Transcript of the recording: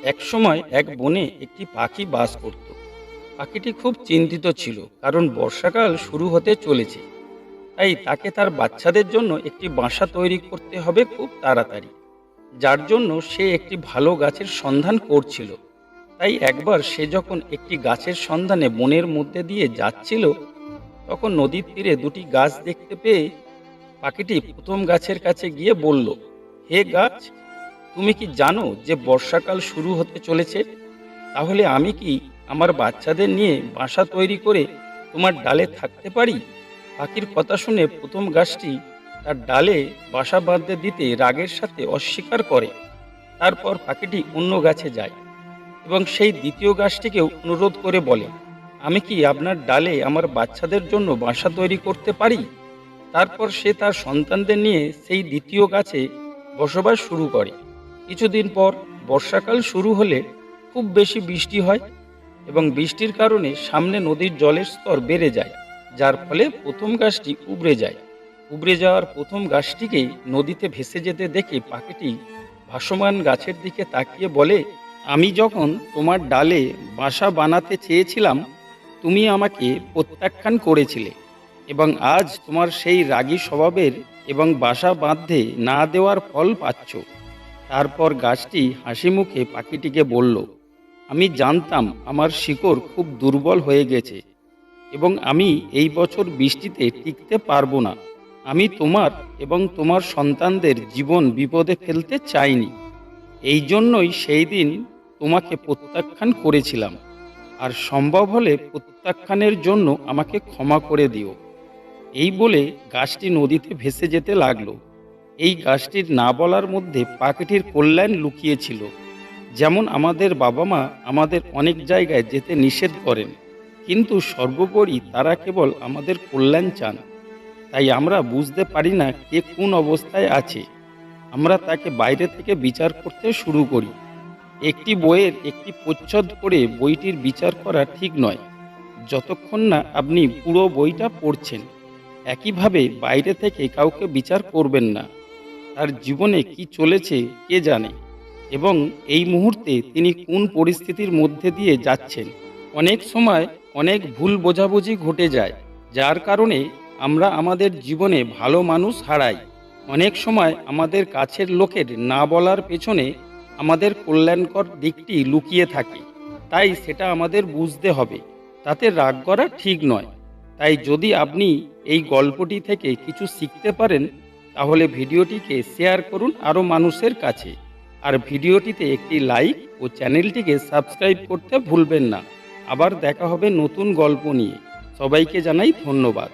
একসময় এক বনে একটি পাখি বাস করত। পাখিটি খুব চিন্তিত ছিল, কারণ বর্ষাকাল শুরু হতে চলেছে। তাই তাকে তার বাচ্চাদের জন্য একটি বাসা তৈরি করতে হবে খুব তাড়াতাড়ি, যার জন্য সে একটি ভালো গাছের সন্ধান করছিল। তাই একবার সে যখন একটি গাছের সন্ধানে বনের মধ্যে দিয়ে যাচ্ছিল, তখন নদীর তীরে দুটি গাছ দেখতে পেয়ে পাখিটি প্রথম গাছের কাছে গিয়ে বলল, হে গাছ, তুমি কি জানো যে বর্ষাকাল শুরু হতে চলেছে? তাহলে আমি কি আমার বাচ্চাদের নিয়ে বাসা তৈরি করে তোমার ডালে থাকতে পারি? পাখির কথা শুনে প্রথম গাছটি তার ডালে বাসা বাঁধতে দিতে রাগের সাথে অস্বীকার করে। তারপর পাখিটি অন্য গাছে যায় এবং সেই দ্বিতীয় গাছটিকেও অনুরোধ করে বলে, আমি কি আপনার ডালে আমার বাচ্চাদের জন্য বাসা তৈরি করতে পারি? তারপর সে তার সন্তানদের নিয়ে সেই দ্বিতীয় গাছে বসবাস শুরু করে। কিছুদিন পর বর্ষাকাল শুরু হলে খুব বেশি বৃষ্টি হয় এবং বৃষ্টির কারণে সামনে নদীর জলের স্তর বেড়ে যায়, যার ফলে প্রথম গাছটি উবড়ে যায়। উবড়ে যাওয়ার প্রথম গাছটিকে নদীতে ভেসে যেতে দেখে পাখিটি ভাসমান গাছের দিকে তাকিয়ে বলে, আমি যখন তোমার ডালে বাসা বানাতে চেয়েছিলাম, তুমি আমাকে প্রত্যাখ্যান করেছিলে এবং আজ তোমার সেই রাগী স্বভাবের এবং বাসা বাঁধতে না দেওয়ার ফল পাচ্ছ। তারপর গাছটি হাসি মুখে পাখিটিকে বলল, আমি জানতাম আমার শিকড় খুব দুর্বল হয়ে গেছে এবং আমি এই বছর বৃষ্টিতে টিকতে পারবো না। আমি তোমার এবং তোমার সন্তানদের জীবন বিপদে ফেলতে চাইনি। এই জন্যই সেই দিন তোমাকে প্রত্যাখ্যান করেছিলাম। আর সম্ভব হলে প্রত্যাখ্যানের জন্য আমাকে ক্ষমা করে দিও। এই বলে গাছটি নদীতে ভেসে যেতে লাগলো। এই গাছটির না বলার মধ্যে পাখিটির কল্যাণ লুকিয়েছিল। যেমন আমাদের বাবা মা আমাদের অনেক জায়গায় যেতে নিষেধ করেন, কিন্তু সর্বোপরি তারা কেবল আমাদের কল্যাণ চান। তাই আমরা বুঝতে পারি না কে কোন অবস্থায় আছে, আমরা তাকে বাইরে থেকে বিচার করতে শুরু করি। একটি বইয়ের একটি প্রচ্ছদ পড়ে বইটির বিচার করা ঠিক নয়, যতক্ষণ না আপনি পুরো বইটা পড়ছেন। একইভাবে বাইরে থেকে কাউকে বিচার করবেন না। তার জীবনে কি চলেছে কে জানে, এবং এই মুহূর্তে তিনি কোন পরিস্থিতির মধ্যে দিয়ে যাচ্ছেন। অনেক সময় অনেক ভুল বোঝাবুঝি ঘটে যায়, যার কারণে আমরা আমাদের জীবনে ভালো মানুষ হারাই। অনেক সময় আমাদের কাছের লোকের না বলার পেছনে আমাদের কল্যাণকর দিকটি লুকিয়ে থাকে, তাই সেটা আমাদের বুঝতে হবে। তাতে রাগ করা ঠিক নয়। তাই যদি আপনি এই গল্পটি থেকে কিছু শিখতে পারেন, তাহলে ভিডিওটিকে শেয়ার করুন আরও মানুষের কাছে। আর ভিডিওটিতে একটি লাইক ও চ্যানেলটিকে সাবস্ক্রাইব করতে ভুলবেন না। আবার দেখা হবে নতুন গল্প নিয়ে। সবাইকে জানাই ধন্যবাদ।